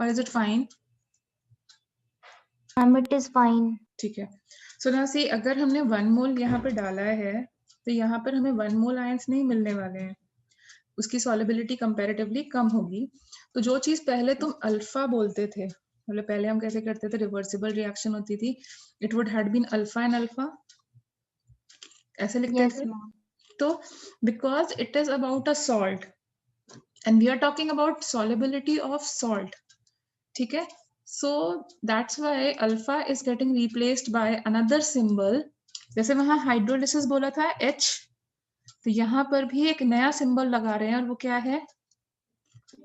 or is it fine? It is fine. ठीक है. So now see, अगर हमने 1 मोल यहाँ पे डाला है तो यहाँ पर हमें 1 मोल आयंस नहीं मिलने वाले हैं, उसकी सॉलिबिलिटी कंपैरेटिवली कम होगी. तो जो चीज पहले तुम अल्फा बोलते थे, मतलब पहले हम कैसे करते थे, रिवर्सिबल रिएक्शन होती थी, it would had been alpha and alpha, ऐसे लिखते Yes, थे. ma'am. तो because it is about a salt and we are talking about solubility of salt, ठीक है. So that's why alpha is getting replaced by another symbol. जैसे वहां hydrolysis बोला था H, तो यहाँ पर भी एक नया सिंबल लगा रहे हैं और वो क्या है?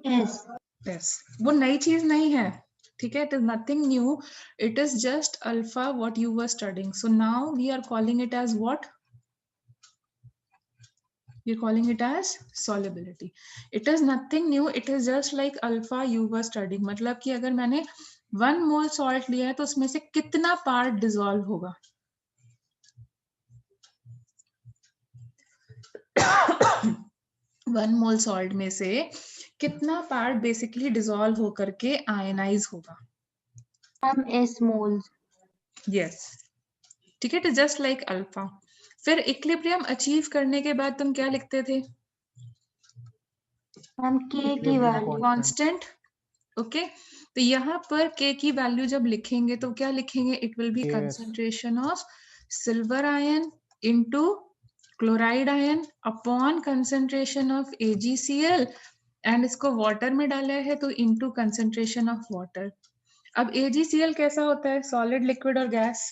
Yes. Yes. वो नई चीज नहीं है, ठीक है. It is nothing new, it is just alpha what you were studying. So now we are calling it as what? We are calling it as solubility. It is nothing new, it is just like alpha you were studying. मतलब कि अगर मैंने 1 मोल salt लिया है तो उसमें से कितना पार्ट डिसॉल्व होगा? 1 मोल सॉल्ट में से कितना पार्ट बेसिकली डिसॉल्व होकर के आयनाइज होगा? S moles. यस, ठीक है. It is just like alpha. फिर इक्विलिब्रियम अचीव करने के बाद तुम क्या लिखते थे? Ma'am, K की वैल्यू कांस्टेंट. ओके, तो यहाँ पर K की वैल्यू जब लिखेंगे तो क्या लिखेंगे? It will B concentration of silver ion into chloride ion upon concentration of AgCl, and इसको वाटर में डाला है तो इनटू कंसंट्रेशन ऑफ वाटर. अब AgCl कैसा होता है? सॉलिड, लिक्विड और गैस?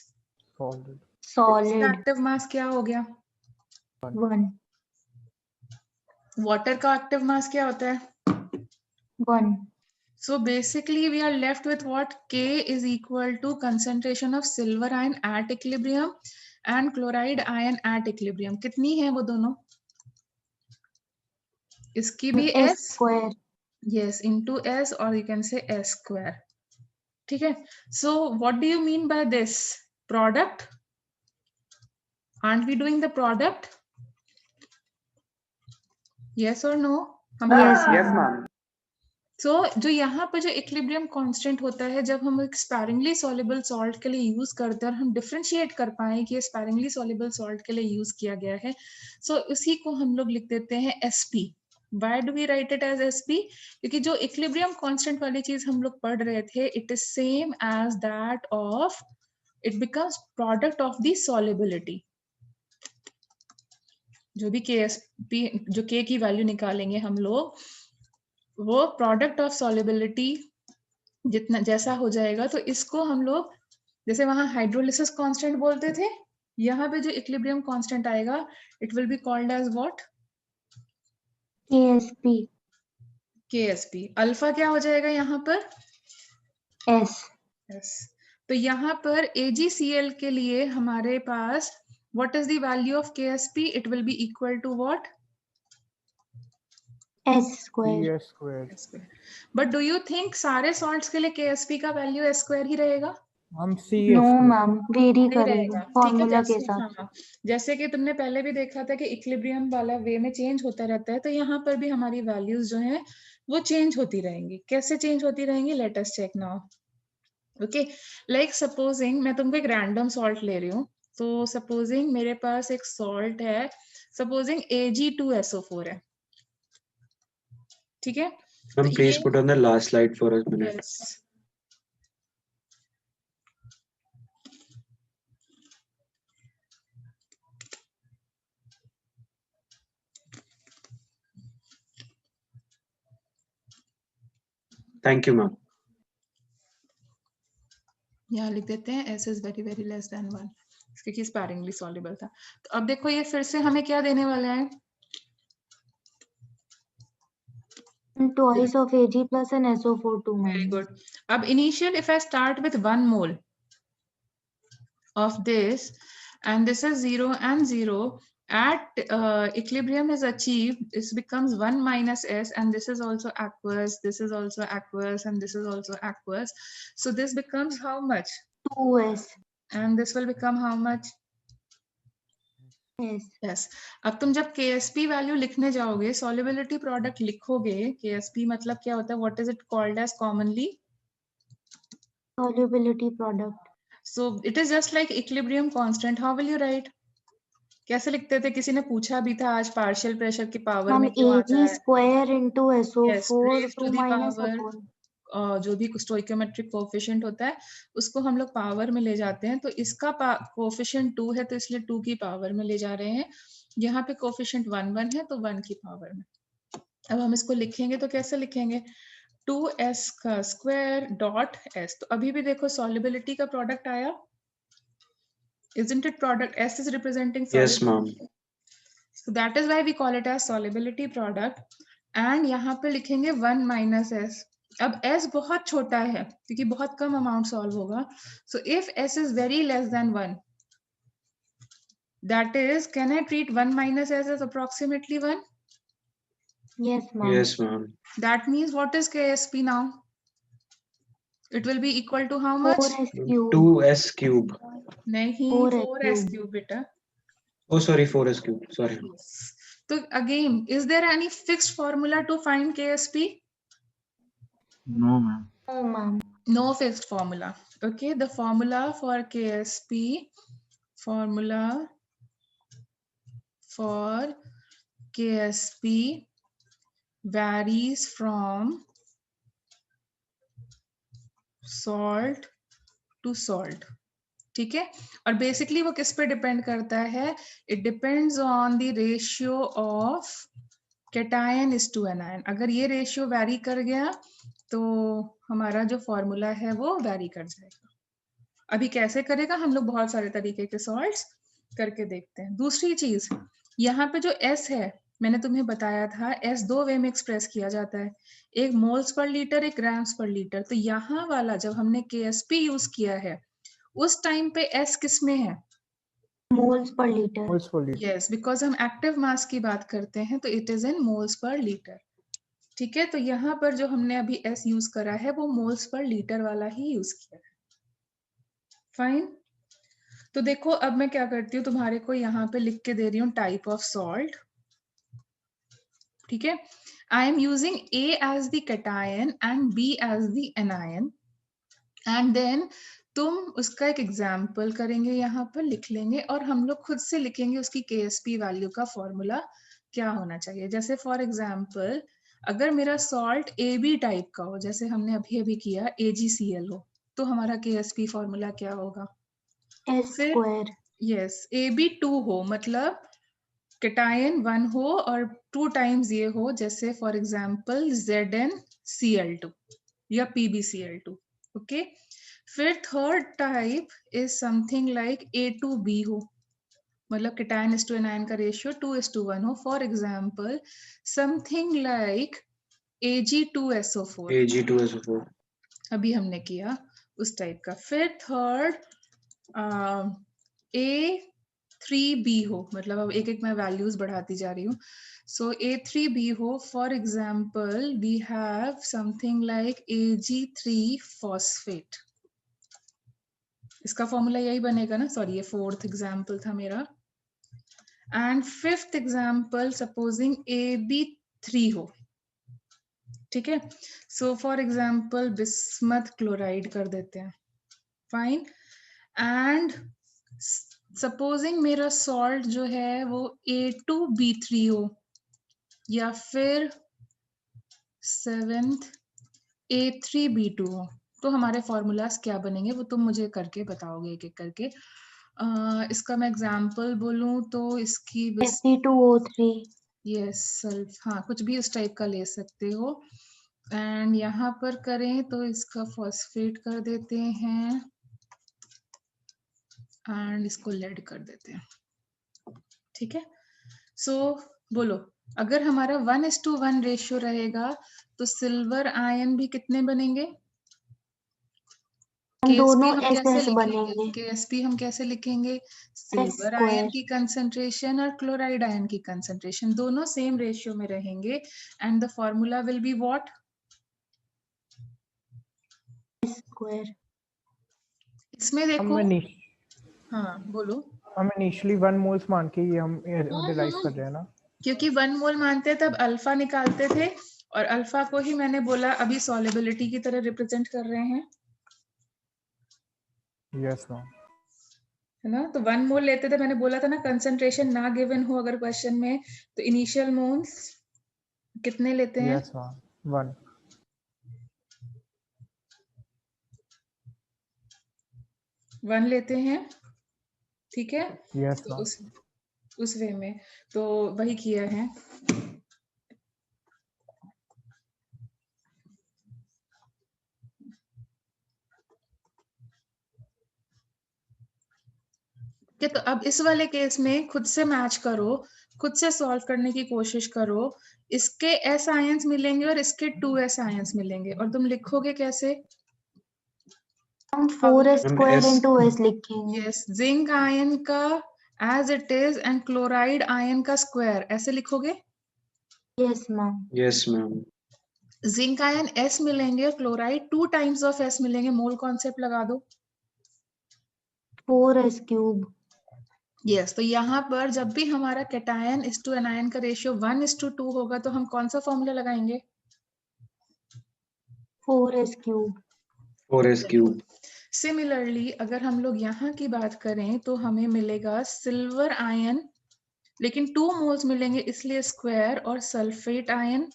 सॉलिड. एक्टिव मास क्या हो गया? 1. वाटर का एक्टिव मास क्या होता है? 1. So basically we are left with what? K is equal to concentration of silver ion at equilibrium and chloride ion at equilibrium. कितनी है वो दोनों? इसकी भी S S, square. yes, into S, or you can say S square. ठीक है. So what do you mean by this? Product? Aren't we doing the product? Yes or no? Yes, ma'am. So जो यहाँ पर जो equilibrium constant होता है, जब हम एक स्पैरिंगली सॉल्युबल सॉल्ट के लिए यूज करते हैं और हम डिफरेंशिएट कर पाए कि ये स्पैरिंगली सॉल्युबल सॉल्ट के लिए यूज किया गया है, सो उसी को हम लोग लिख देते हैं SP. Why do we write it as SP? क्योंकि जो इक्विलिब्रियम कांस्टेंट वाली चीज हम लोग पढ़ रहे थे, it is same as that of, it becomes product of the solubility. जो भी KSP, जो K की वैल्यू निकालेंगे हम लोग, वो प्रोडक्ट ऑफ सॉल्युबिलिटी जितना जैसा हो जाएगा. तो इसको हम लोग, जैसे वहां हाइड्रोलिसिस कांस्टेंट बोलते थे, यहाँ पे जो इक्विलिब्रियम कांस्टेंट आएगा, it will be called as what? KSP. KSP. Alpha क्या हो जाएगा यहाँ पर? S. yes. तो यहाँ पर AgCl के लिए हमारे पास what is the value of KSP? It will be equal to what? S square. But do you think सारे सॉल्ट्स के लिए KSP का वैल्यू S स्क्वायर ही रहेगा? No, ma'am. वेरी करेगा फॉर्मूला के साथ. हाँ, जैसे कि तुमने पहले भी देखा था कि इक्विलिब्रियम वाला वे में चेंज होता रहता है, तो यहाँ पर भी हमारी वैल्यूज जो हैं वो चेंज होती रहेंगी. कैसे चेंज होती रहेंगी? Let us check now. Okay, like supposing मैं तुमको एक रैंडम सॉल्ट ले रही हूँ. तो सपोजिंग मेरे पास एक सॉल्ट है, सपोजिंग Ag2SO4 है, ठीक है. Please put on the last slide for us. Yes. Thank you, ma'am. यहाँ लिख देते हैं S is very very less than 1, क्योंकि स्पैरिंगली सॉल्युबल था. तो अब देखो ये फिर से हमें क्या देने वाला है? Twice of Ag plus and SO4 2, Very ma'am. good. अब initial, if I start with 1 mole of this and this is 0 and 0, at equilibrium is achieved, this becomes 1 minus S, and this is also aqueous, this is also aqueous, and this is also aqueous. So this becomes how much? 2S. And this will become how much? S. Yes. अब तुम जब KSP value लिखने जाओगे, solubility product लिखोगे, KSP मतलब क्या होता है? What is it called as commonly? Solubility product. So it is just like equilibrium constant. How will you write? कैसे लिखते थे? किसी ने पूछा भी था आज पार्शियल प्रेशर की पावर में क्यों आता Ag है? square into Yes, SO4 raised to 2 the minus power upon. जो भी स्टोइकोमेट्रिक कोएफिशिएंट होता है उसको हम लोग पावर में ले जाते हैं, तो इसका कोएफिशिएंट 2 है तो इसलिए 2 की पावर में ले जा रहे हैं। यहाँ पे कोएफिशिएंट 1 1 है तो 1 की पावर में। अब हम इसको लिखेंगे तो कैसे लिखेंगे? 2s का स्क्वायर डॉट s। तो अभी भी देखो सॉल्युबिलिटी का प्रोडक्ट आया, isn't it product? S is representing Yes, ma'am. solubility. So that is why we call it as solubility product. And यहाँ पे लिखेंगे 1 minus s. अब s बहुत छोटा है क्योंकि बहुत कम अमाउंट सॉल्व होगा. So if s is very less than 1, that is, can I treat 1 minus s as approximately 1? Yes, ma'am. Yes, ma'am. That means what is KSP now? It will be equal to how much? 4s cube. 2s cube. नहीं, 4s 4s cube. cube बेटा. Oh, sorry, 4s cube. Sorry. So again, is there any fixed formula to find KSP? No, ma'am. No, ma'am. No fixed formula. Okay, the formula for KSP, varies from salt to salt. ठीक है, और basically वो किस पे depend करता है? It depends on the ratio of cation is to anion. अगर ये रेशियो वैरी कर गया तो हमारा जो फॉर्मूला है वो वैरी कर जाएगा. अभी कैसे करेगा? हम लोग बहुत सारे तरीके के सॉल्ट्स करके देखते हैं. दूसरी चीज, यहाँ पे जो S है मैंने तुम्हें बताया था, S 2 वे में एक्सप्रेस किया जाता है, एक मोल्स पर लीटर, एक ग्राम्स पर लीटर. तो यहाँ वाला जब हमने KSP यूज किया है उस टाइम पे S किस में है? Moles per liter. Moles per liter. Yes, because हम एक्टिव मास की बात करते हैं तो it is in moles per litre. ठीक है, तो यहाँ पर जो हमने अभी S यूज करा है वो मोल्स पर लीटर वाला ही यूज किया है. फाइन. तो देखो अब मैं क्या करती हूँ, तुम्हारे को यहाँ पे लिख के दे रही हूँ टाइप ऑफ सॉल्ट. ठीक है, I am using A as the cation and B as the anion. And then तुम उसका एक एग्जाम्पल करेंगे, यहाँ पर लिख लेंगे और हम लोग खुद से लिखेंगे उसकी KSP वैल्यू का फॉर्मूला क्या होना चाहिए. जैसे फॉर एग्जाम्पल अगर मेरा सॉल्ट AB टाइप का हो, जैसे हमने अभी अभी किया AgCl हो, तो हमारा KSP फॉर्मूला क्या होगा? S square. यस, AB 2 हो, मतलब कैटायन 1 हो और 2 टाइम्स ये हो, जैसे फॉर एग्जाम्पल ZnCl2 या PbCl2. ओके, फिर third type is something like A2B हो, मतलब कैटायन इज टू एनायन का रेशियो 2:1 हो. For example something like Ag2SO4. Ag2SO4. अभी हमने किया उस टाइप का. फिर थर्ड A3B हो, मतलब अब एक एक मैं वैल्यूज बढ़ाती जा रही हूँ. सो A3B हो, for example we have something like Ag3 phosphate. इसका फॉर्मूला यही बनेगा ना. सॉरी, ये फोर्थ एग्जाम्पल था मेरा. And fifth example supposing AB3 हो. ठीक है, so for example bismuth chloride कर देते हैं. फाइन. एंड सपोजिंग मेरा सॉल्ट जो है वो A2B3 हो या फिर सेवेंथ A3B2 हो, तो हमारे फॉर्मूलाज क्या बनेंगे वो तुम मुझे करके बताओगे एक एक करके. इसका मैं एग्जाम्पल बोलूं तो इसकी Fe2O3. यस सल्फ, हाँ कुछ भी उस टाइप का ले सकते हो. एंड यहाँ पर करें तो इसका फॉस्फेट कर देते हैं एंड इसको लेड कर देते हैं. ठीक है, सो बोलो अगर हमारा 1:1 रेशियो रहेगा तो सिल्वर आयन भी कितने बनेंगे? दोनों हम कैसे SS लिखेंगे? बनेंगे. KSP हम कैसे लिखेंगे? Silver square. आयन की कंसंट्रेशन और क्लोराइड आयन की कंसंट्रेशन दोनों सेम रेशियो में रहेंगे and the formula will be what? S square. इसमें देखो, हाँ बोलो. हम इनिशियली 1 मोल्स मान के ये हम डिराइव कर रहे हैं ना, क्योंकि 1 मोल मानते तब अल्फा निकालते थे और अल्फा को ही मैंने बोला अभी सॉल्युबिलिटी की तरह रिप्रेजेंट कर रहे हैं. Yes, ma'am. है ना? तो 1 मोल लेते थे, मैंने बोला था ना कंसंट्रेशन ना गिवन हो अगर क्वेश्चन में, तो इनिशियल मोल्स कितने लेते हैं? Yes, ma'am. 1. 1 लेते हैं, ठीक है? Yes, तो ma'am. उस वे में तो वही किया है। कि तो अब इस वाले केस में खुद से मैच करो, खुद से सॉल्व करने की कोशिश करो। इसके एस आयंस मिलेंगे और इसके 2s आयंस मिलेंगे, और तुम लिखोगे कैसे? हम 4s ma'am square S into S लिखेंगे। यस, जिंक आयन का as it is and chloride ion का स्क्वायर, ऐसे लिखोगे? Yes ma'am. yes ma'am zinc ion s मिलेंगे, क्लोराइड 2 टाइम्स ऑफ s मिलेंगे, मोल कॉन्सेप्ट लगा दो। 4s cube. यस, तो यहाँ पर जब भी हमारा कैटायन इस टू एनायन का रेशियो 1:2 होगा तो हम कौन सा फॉर्मूला लगाएंगे? 4s cube. 4s cube similarly अगर हम लोग यहाँ की बात करें तो हमें मिलेगा सिल्वर आयन, लेकिन 2 मोल्स मिलेंगे इसलिए स्क्वायर, और सल्फेट आयन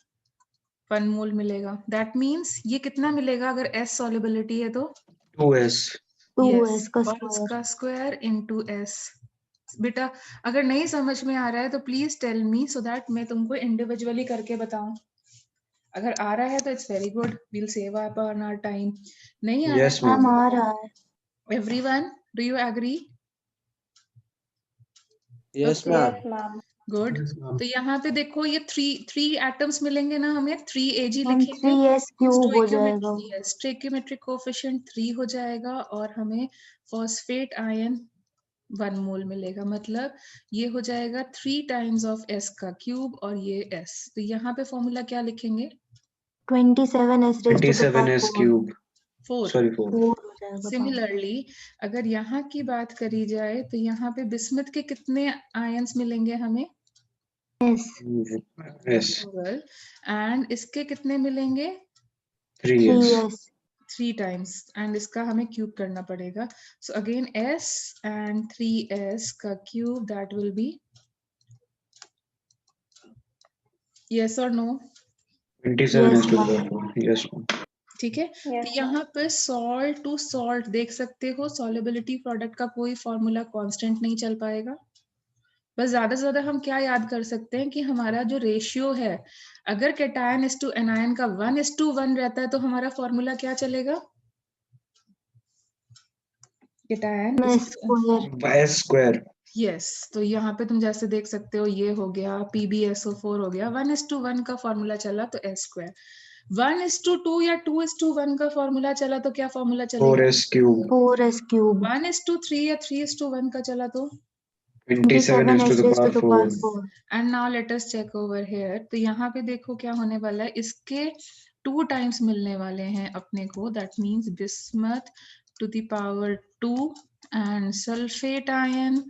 1 मोल मिलेगा। दैट मीन्स ये कितना मिलेगा अगर S सॉल्युबिलिटी है तो? 2s 2s का और स्क्वायर। उसका स्क्वायर इनटू S। बेटा अगर नहीं समझ में आ रहा है तो please tell me so that मैं तुमको इंडिविजुअली करके बताऊं। अगर आ रहा है तो it's very good, we'll save up on our time. नहीं आ yes रहा मैम मैम आ रहा है। है, everyone do you agree? yes okay, ma'am Yes, ma'am. Good. yes ma'am तो यहाँ पे देखो ये थ्री एटम्स मिलेंगे ना हमें, 3Ag हम लिखेंगे। 3s क्यूब हो जाएगा। स्टोइकियोमेट्रिक कोएफिशिएंट 3 हो जाएगा, और हमें फॉस्फेट आयन 1 मोल मिलेगा। मतलब ये हो जाएगा 3 टाइम्स ऑफ S का क्यूब और ये S। तो यहाँ पे फॉर्मूला क्या लिखेंगे? 27s raise to the power 27s 4। Cube 4। sorry 4 4 हो जाएगा। सिमिलरली अगर यहाँ की बात करी जाए तो यहाँ पे बिस्मथ के कितने आयंस मिलेंगे हमें? s yes एंड इसके कितने मिलेंगे? 3s 3s 3 टाइम्स, एंड इसका हमें क्यूब करना पड़ेगा। So again S and 3s का cube, that will be yes और no? 27s yes to the ma'am. power 4 yes ma'am ठीक है। तो Yes, यहाँ ma'am. पे सॉल्ट टू सॉल्ट देख सकते हो, सॉल्युबिलिटी प्रोडक्ट का कोई फॉर्मूला कांस्टेंट नहीं चल पाएगा। बस ज्यादा से ज्यादा हम क्या याद कर सकते हैं कि हमारा जो रेशियो है, अगर कैटायन इस टू एनायन का 1:1 रहता है तो हमारा फॉर्मूला क्या चलेगा? Cation s square. s square yes, तो यहाँ पे तुम जैसे देख सकते हो ये हो गया PbSO4 हो गया, 1:1 का फॉर्मूला चला तो S स्क्वायर। 1:2 या 2:1 का फॉर्मूला चला तो क्या फॉर्मूला चलेगा? 4s cube 4s cube. 1:3 या 3:1 का चला तो? 27s to 27s the raise to power the power 4 4। And now let us check over here. तो यहाँ पे देखो क्या होने वाला है, इसके 2 टाइम्स मिलने वाले हैं अपने को, that means bismuth to the power 2 and sulphate ion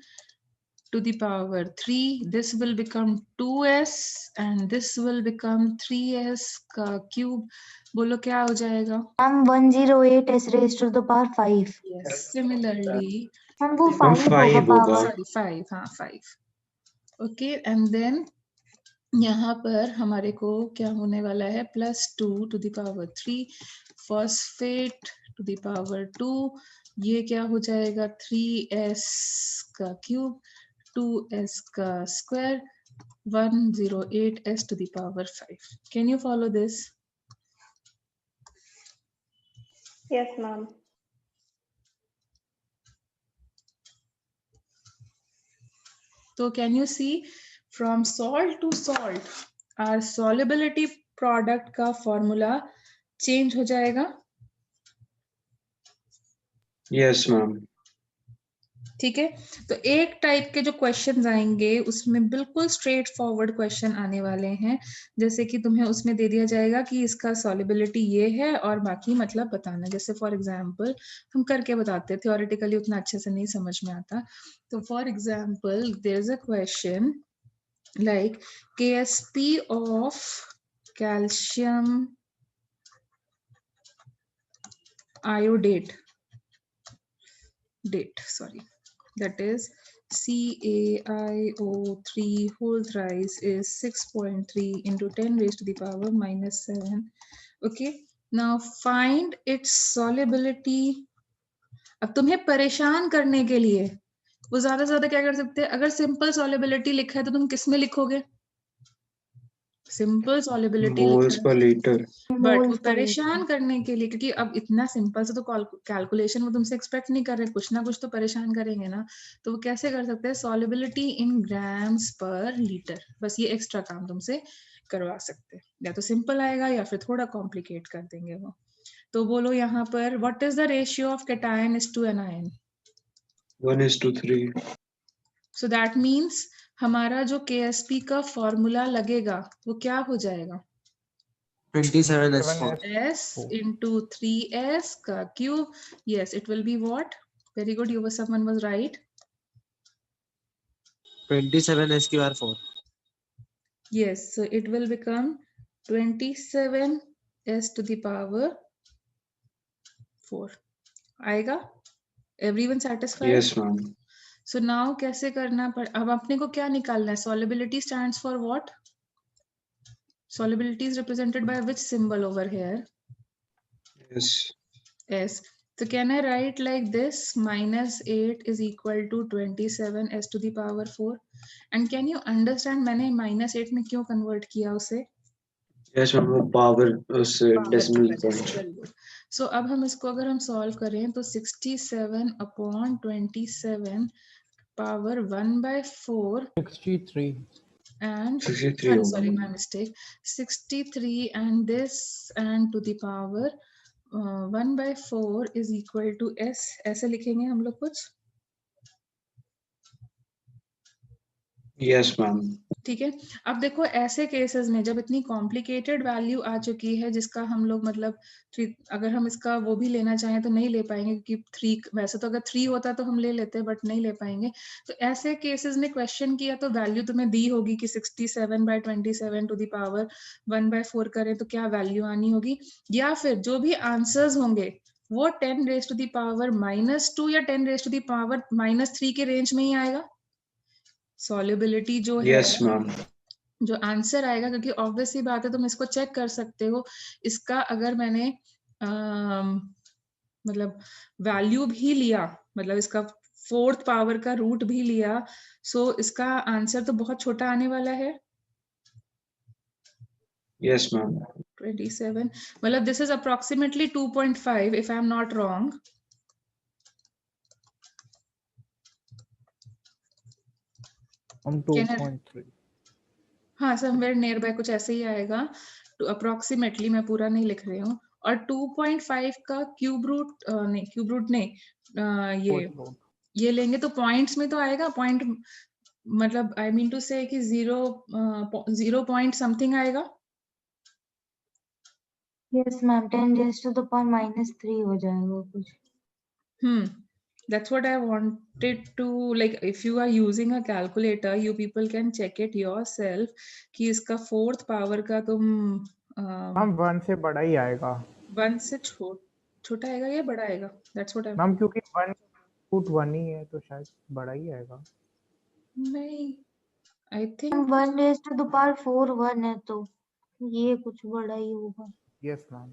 to the power 3. This will become 2s and this will become 3s का क्यूब। बोलो क्या हो जाएगा? हम 108s raise to the power 5। Yes, similarly हम वो मैम 5 होगा 5 होगा पावर। sorry 5, हाँ 5। ओके, एंड देन यहाँ पर हमारे को क्या होने वाला है, +2 to the power 3 phosphate to the power 2, ये क्या हो जाएगा 3s का क्यूब 2s का square 108s to the power 5. Can you follow this? Yes, ma'am. So can you see from salt to salt our solubility product का formula change हो जाएगा? yes ma'am ठीक है। तो एक टाइप के जो क्वेश्चंस आएंगे उसमें बिल्कुल स्ट्रेट फॉरवर्ड क्वेश्चन आने वाले हैं, जैसे कि तुम्हें उसमें दे दिया जाएगा कि इसका सॉल्युबिलिटी ये है और बाकी मतलब बताना। जैसे फॉर एग्जांपल हम करके बताते हैं, थ्योरेटिकली उतना अच्छे से नहीं समझ में आता। तो for example there is a question like KSP of calcium iodate date, sorry, that is CaIO3 whole thrice is 6.3 into 10 raised to the power minus 7. Okay, now find its solubility. अब तुम्हें परेशान करने के लिए वो ज्यादा से ज्यादा क्या कर सकते हैं, अगर सिंपल सॉलिबिलिटी लिखा है तो तुम किस में लिखोगे, सिंपल सॉलिबिलिटी Moles लिखा per है, liter. बट वो Moles per परेशान liter. करने के लिए, क्योंकि अब इतना सिंपल से तो कैलकुलेशन वो तुमसे एक्सपेक्ट नहीं कर रहे, कुछ ना कुछ तो परेशान करेंगे ना, तो वो कैसे कर सकते हैं, सॉलिबिलिटी इन ग्राम्स पर लीटर, बस ये एक्स्ट्रा काम तुमसे करवा सकते हैं, या तो सिंपल आएगा या फिर थोड़ा कॉम्प्लिकेट कर देंगे वो। तो बोलो यहाँ पर what is the ratio of cation is to anion, 1:3. So that means हमारा जो KSP का फॉर्मूला लगेगा वो क्या हो जाएगा, 27s4. S into 3S का cube. Yes, it will be what? Very good. You were, someone was right. 27s4. Yes, so it will become 27S to the power 4. आएगा? Everyone satisfied? Yes, ma'am. So now कैसे करना पड़, अब अपने को क्या निकालना है, solubility stands for what? Solubility is represented by which symbol over here? Yes. S. So can I write like this, minus 8 is equal to 27 S to the power 4? And can you understand मैंने minus 8 में क्यों convert किया उसे? Yes, ma'am. वो power उस decimal point. Very good. So अब हम इसको अगर हम solve करें तो 67 upon 27 power 1/4 63. and 63 sorry, होगा. my mistake, 63 and this and to the power 1/4 is equal to S, ऐसे लिखेंगे हम लोग कुछ, Yes, ma'am. ठीक है। अब देखो ऐसे केसेस में जब इतनी कॉम्प्लिकेटेड वैल्यू आ चुकी है जिसका हम लोग मतलब अगर हम इसका वो भी लेना चाहें तो नहीं ले पाएंगे, क्योंकि 3 वैसे तो अगर 3 होता तो हम ले लेते बट नहीं ले पाएंगे। तो ऐसे केसेस में क्वेश्चन किया तो वैल्यू तुम्हें दी होगी कि 67/27 टू द पावर 1/4 करें तो क्या वैल्यू आनी होगी, या फिर जो भी आंसर्स होंगे वो 10 रेज टू द पावर -2 या 10 रेज टू द पावर -3 के रेंज में ही आएगा। सॉल्युबिलिटी जो Yes, है, ma'am. जो आंसर आएगा, क्योंकि ऑब्वियस सी बात है तुम इसको चेक कर सकते हो, इसका अगर मैंने मतलब वैल्यू भी लिया, मतलब इसका 4th पावर का रूट भी लिया, सो इसका आंसर तो बहुत छोटा आने वाला है। Yes, ma'am. 27 मतलब this is approximately 2.5 if I am not wrong. हम 2.3. हाँ, समवेयर नियर बाय कुछ ऐसे ही आएगा, तो अप्रोक्सीमेटली, मैं पूरा नहीं लिख रही हूँ। और 2.5 का क्यूब रूट नहीं, ये लेंगे तो पॉइंट्स में तो आएगा, पॉइंट मतलब आई मीन टू से कि 0 पॉइंट समथिंग आएगा। Yes, ma'am. 10 raised to the power -3 हो जाएगा कुछ. That's what I wanted to, like, if you are using a calculator, you people can check it yourself कि इसका 4th पावर का तुम हम 1 से बड़ा ही आएगा. 1 से छोटा आएगा या बड़ा आएगा? That's what I'm... मैम क्योंकि 1 रूट 1 ही है तो शायद बड़ा ही आएगा. नहीं, I think 1 raised to the power 4 1 है तो ये कुछ बड़ा ही होगा. Yes ma'am.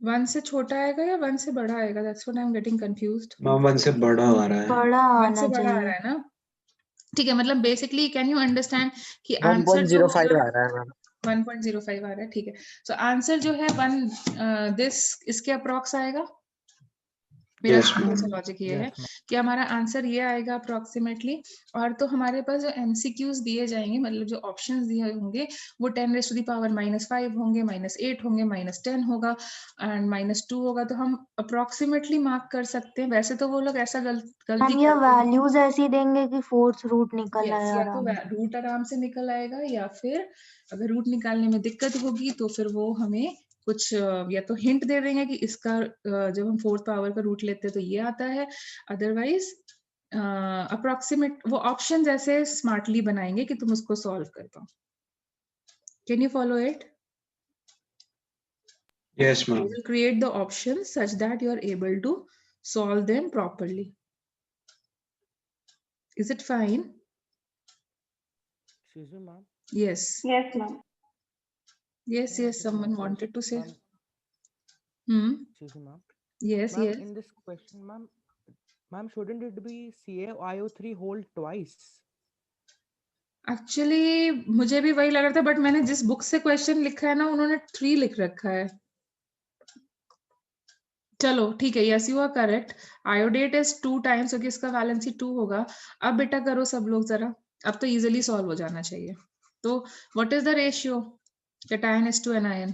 1 से छोटा आएगा या 1 से बड़ा आएगा? That's what I'm getting confused. Ma'am 1 से बड़ा आ रहा है. बड़ा 1 से आना बड़ा आ रहा चाहिए. है ना? ठीक है, मतलब बेसिकली कैन यू अंडरस्टैंड कि आंसर 1.05 आ रहा है मैम. 1.05 आ रहा है, ठीक है। सो आंसर जो है दिस इसके अप्रॉक्स आएगा। मेरा लॉजिक ये है कि हमारा आंसर ये आएगा अप्रोक्सीमेटली। और तो हमारे पास जो एमसीक्यूज दिए जाएंगे, मतलब जो ऑप्शंस दिए होंगे, वो 10 रेज़ टू द पावर -5 होंगे, -8 होंगे, -10 होगा एंड -2 होगा। तो हम अप्रोक्सीमेटली मार्क कर सकते हैं। वैसे तो वो लोग ऐसा गलती हम ये वैल्यूज ऐसी देंगे कि 4th रूट निकल आए या तो आराम से. रूट आराम से निकल आएगा, या फिर अगर रूट निकालने में दिक्कत होगी तो फिर वो हमें कुछ या तो हिंट दे देंगे कि इसका जब हम 4th पावर का रूट लेते हैं तो ये आता है। अदरवाइज अप्रोक्सीमेट वो ऑप्शंस ऐसे स्मार्टली बनाएंगे कि तुम उसको सॉल्व कर पाओ। Can you follow it? Yes, You ma'am. will create the options such that you are able to solve them properly. Is it fine? Excuse me, ma'am. Yes. Yes, ma'am. Yes, Ma'am, yes, just someone one wanted to say. question. Hmm. Excuse me, ma'am. Yes, Ma'am, yes. in this question, ma'am, shouldn't it be CaIO3 whole twice? Actually मुझे भी वही लग रहा था, but मैंने जिस book से question लिखा है ना, उन्होंने 3 लिख रखा है. चलो ठीक है, yes you are correct. Iodate is 2 times, क्योंकि इसका वैलेंसी 2 होगा. अब बेटा करो सब लोग जरा, अब तो इजीली सॉल्व हो जाना चाहिए. तो what is the ratio cation is to anion?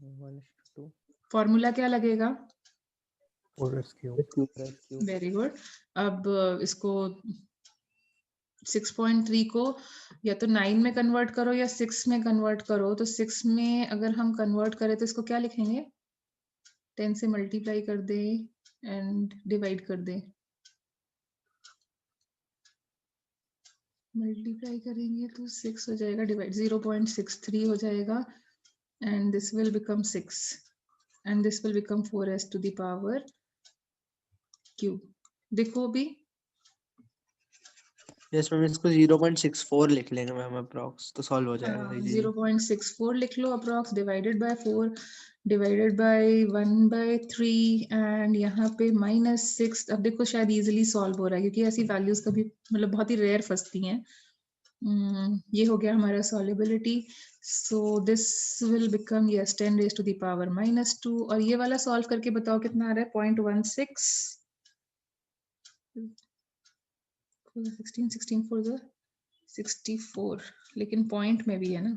1:2. Formula क्या लगेगा? 4s3 very good. अब इसको 6.3 को या तो 9 में कन्वर्ट करो या 6 में कन्वर्ट करो. तो 6 में अगर हम कन्वर्ट करें तो इसको क्या लिखेंगे? 10 से मल्टीप्लाई कर दे एंड डिवाइड कर दे. मल्टीप्लाई करेंगे तो 6 हो जाएगा, डिवाइड 0.63 हो जाएगा, and this will become 6 and this will become 4s to the power cube. देखो अभी यस मैम, इसको 0.64 लिख लेंगे मैम अप्रॉक्स, तो सॉल्व हो जाएगा इजीली. 0.64 लिख लो approx, divided by 4 divided by 1/3 and यहाँ पे -6. अब देखो शायद इजीली सॉल्व हो रहा है, क्योंकि ऐसी वैल्यूज कभी मतलब बहुत ही रेयर फंसती हैं. ये हो गया हमारा solubility. So this will become yes 10 raise to the power -2. और ये वाला सॉल्व करके बताओ कितना आ रहा है? 0.16. 16 4 the 64, लेकिन पॉइंट में भी है ना.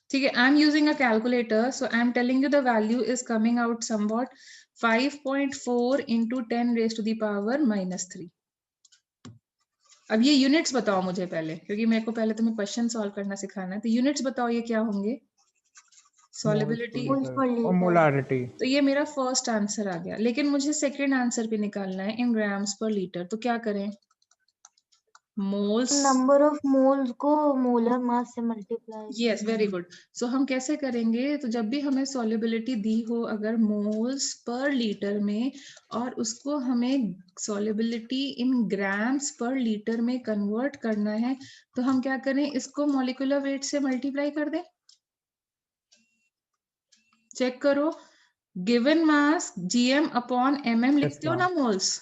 ठीक है, I am using a calculator, so I am telling you the value is coming out somewhat 5.4 into 10 raised to the power -3. अब ये यूनिट्स बताओ मुझे पहले, क्योंकि मेरे को पहले तुम्हें क्वेश्चन सॉल्व करना सिखाना है. तो यूनिट्स बताओ ये क्या होंगे? सॉल्युबिलिटी मोल्स पर और लीटर. मोलारिटी. तो ये मेरा फर्स्ट आंसर आ गया, लेकिन मुझे सेकंड आंसर भी निकालना है इन ग्राम्स पर लीटर. तो क्या करें? मोल्स. नंबर ऑफ मोल्स को मोलर मास से multiply. Yes, very good. So हम कैसे करेंगे? तो जब भी हमें सॉल्युबिलिटी दी हो अगर मोल्स पर लीटर में, और उसको हमें सॉल्युबिलिटी इन ग्राम्स पर लीटर में कन्वर्ट करना है, तो हम क्या करें? इसको मॉलिक्यूलर वेट से मल्टीप्लाई कर दें. चेक करो, given mass gm upon mm लिखते हो ना मोल्स.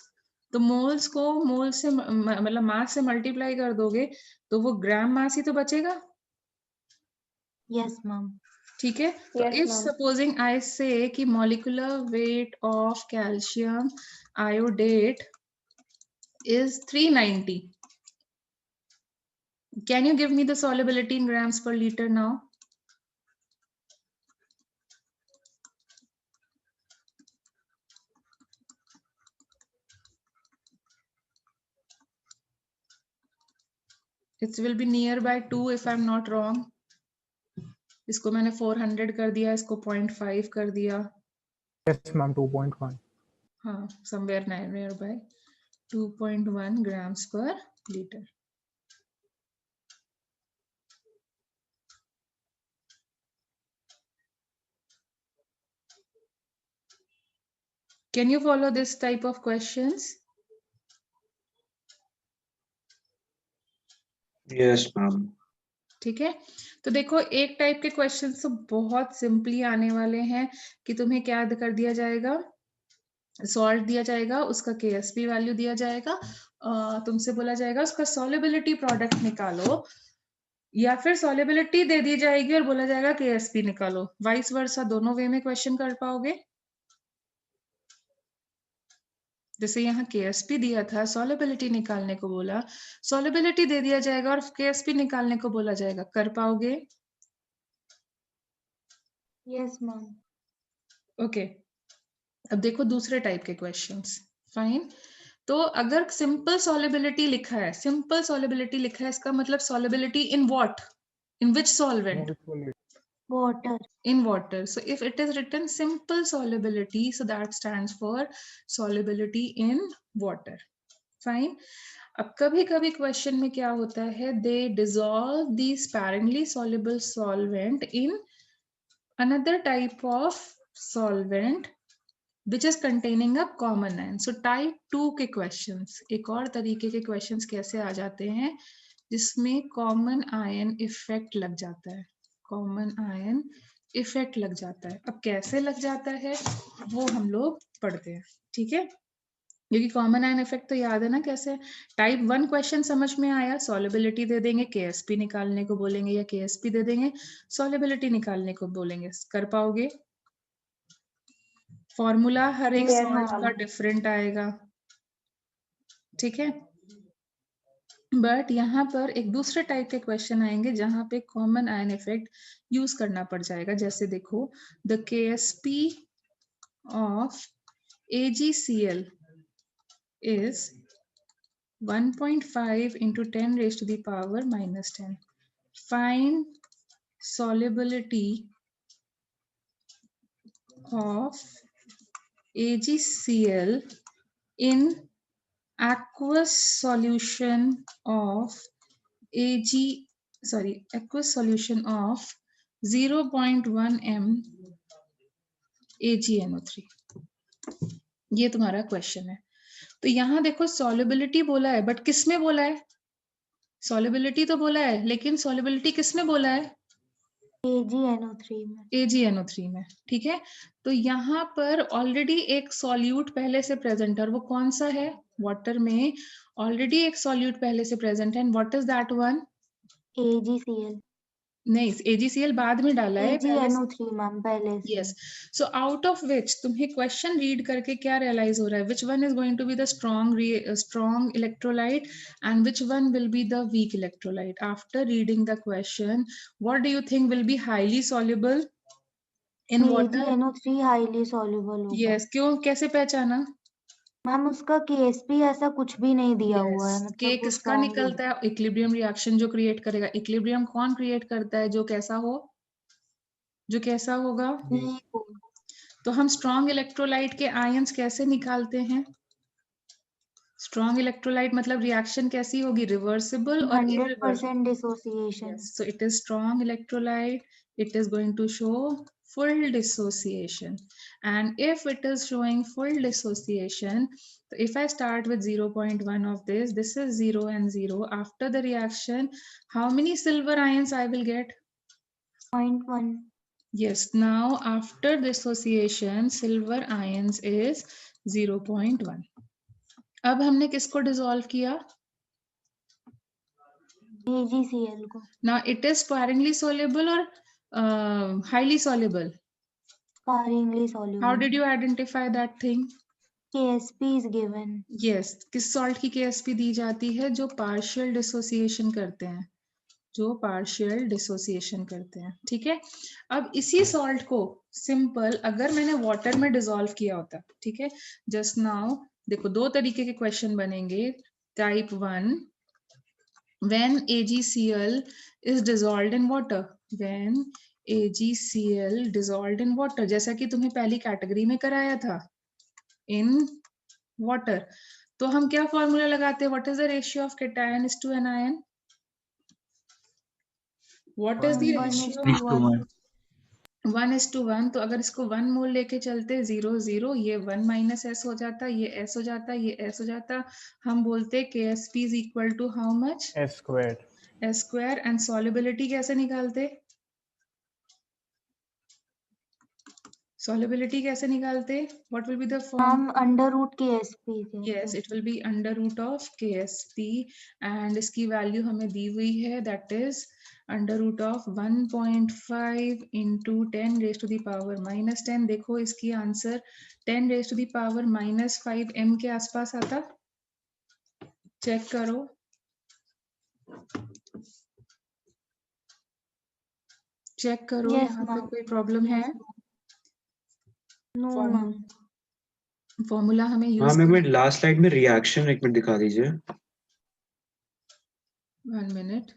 तो मोल्स को मोल से मतलब मास से मल्टीप्लाई कर दोगे तो वो ग्राम मास ही तो बचेगा. Yes ma'am. ठीक है. तो Yes, इफ ma'am. सपोजिंग आई से कि molecular weight of calcium iodate is 390, can you give me the solubility in grams per liter now? It will be nearby 2 if I'm not wrong. इसको मैंने 400 कर दिया, इसको 0.5 कर दिया. Yes ma'am 2.1. हाँ, somewhere nearby 2.1 grams per liter. Can you follow this type of questions? Yes, ma'am. ठीक है. तो देखो एक टाइप के क्वेश्चन तो बहुत सिंपली आने वाले हैं कि तुम्हें क्या कर दिया जाएगा? सॉल्ट दिया जाएगा, उसका KSP वैल्यू दिया जाएगा, तुमसे बोला जाएगा उसका सॉल्युबिलिटी प्रोडक्ट निकालो, या फिर सॉल्युबिलिटी दे दी जाएगी और बोला जाएगा KSP निकालो. वाइस वर्सा दोनों वे में क्वेश्चन कर पाओगे. जैसे यहाँ KSP दिया था, सॉल्युबिलिटी निकालने को बोला, सॉल्युबिलिटी दे दिया जाएगा और KSP निकालने को बोला जाएगा. कर पाओगे? Yes ma'am. ओके. अब देखो दूसरे टाइप के क्वेश्चंस. फाइन. तो अगर सिंपल सॉल्युबिलिटी लिखा है, सिंपल सॉल्युबिलिटी लिखा है, इसका मतलब solubility in what? In which solvent? water. in water. So if it is written simple solubility, so that stands for solubility in water. Fine. अब कभी कभी क्वेश्चन में क्या होता है, they dissolve the sparingly soluble solvent in another type of solvent which is containing a common ion. So type 2 के questions, एक और तरीके के questions कैसे आ जाते हैं जिसमें common ion effect लग जाता है, common ion effect लग जाता है. अब कैसे लग जाता है वो हम लोग पढ़ते हैं, ठीक है, क्योंकि कॉमन आयन इफेक्ट तो याद है ना कैसे. टाइप 1 क्वेश्चन समझ में आया, सॉल्युबिलिटी दे देंगे, केएसपी निकालने को बोलेंगे या केएसपी दे देंगे, सॉल्युबिलिटी निकालने को बोलेंगे. कर पाओगे? फॉर्मूला हर एक Yes, सॉल्ट का ma'am. डिफरेंट आएगा, ठीक है. बट यहाँ पर एक दूसरे टाइप के क्वेश्चन आएंगे जहां पे कॉमन आयन इफेक्ट यूज करना पड़ जाएगा. जैसे देखो, the Ksp of AgCl is 1.5 into 10 raised to the power minus 10. Find solubility of AgCl in aqueous solution of aqueous solution of 0.1 m AgNO3. ये तुम्हारा क्वेश्चन है. तो यहाँ देखो सॉल्युबिलिटी बोला है, बट किसमें बोला है? सॉल्युबिलिटी तो बोला है, लेकिन सॉल्युबिलिटी किसमें बोला है? AgNO3 में. AgNO3 में, ठीक है. तो यहाँ पर ऑलरेडी एक सॉल्यूट पहले से प्रेजेंट है, और वो कौन सा है? वाटर में ऑलरेडी एक सॉल्यूट पहले से प्रेजेंट है. What is that one? AgCl. नहीं, AgCl बाद में डाला है, पहले से. AgNO3 मैम पहले से. Yes. So out of which तुम्हें क्वेश्चन रीड करके क्या रियलाइज हो रहा है? Which one is going to be the strong electrolyte and which one will be the weak electrolyte? After reading the question, what do you think will be highly soluble in water? AgNO3 highly soluble होगा. Yes. क्यों, कैसे पहचाना? Ma'am उसका KSP ऐसा कुछ भी नहीं दिया हुआ है, के मतलब वो किसका strong निकलता है? इक्विलिब्रियम रिएक्शन जो क्रिएट करेगा. इक्विलिब्रियम कौन क्रिएट करता है? जो कैसा हो, जो कैसा होगा. है. तो हम स्ट्रॉन्ग इलेक्ट्रोलाइट के आयंस कैसे निकालते हैं? स्ट्रॉन्ग इलेक्ट्रोलाइट मतलब रिएक्शन कैसी होगी? रिवर्सिबल और irreversible. 100% dissociation. Yes, so it is strong electrolyte. It is going to show full dissociation. And if it is showing full dissociation, so if I start with 0.1 of this is 0 and 0. After the reaction, how many silver ions I will get? 0.1. Yes, now after dissociation, silver ions is 0.1. अब हमने किसको dissolve किया? AgCl को. Now it is sparingly soluble or highly soluble? Sparingly soluble. How did you identify that thing? KSP is given. Yes, किस salt की KSP दी जाती है? जो पार्शियल डिसोसिएशन करते हैं, जो पार्शियल डिसोसिएशन करते हैं, ठीक है. अब इसी सॉल्ट को सिंपल अगर मैंने वाटर में डिसॉल्व किया होता, ठीक है. जस्ट नाउ देखो, दो तरीके के क्वेश्चन बनेंगे. Type 1, when AgCl is dissolved in water, when AgCl dissolved in water, जैसा कि तुम्हें पहली कैटेगरी में कराया था, in water. तो हम क्या फॉर्मूला लगाते हैं? What is the ratio of cations to anion? What is the ratio? 1:1. तो अगर इसको 1 मोल लेके चलते 0 0, ये 1 माइनस एस हो जाता, ये एस हो जाता, ये एस हो जाता. हम बोलते KSP is equal to how much? S square. S square. And solubility कैसे निकालते? सॉल्युबिलिटी कैसे निकालते? What will be the form? हम अंडर रूट KSP के. Yes, it will be under root of KSP and इसकी वैल्यू हमें दी हुई है, that is under root of 1.5 into 10 raised to the power minus 10. देखो इसकी answer 10 raised to the power minus 5 m के आसपास आता. चेक करो. चेक करो. Yes, यहाँ पे ma'am. कोई प्रॉब्लम है? No ma'am. फॉर्मूला हमें हाँ यूज. मैम, लास्ट स्लाइड में रिएक्शन एक मिनट दिखा दीजिए. 1 minute.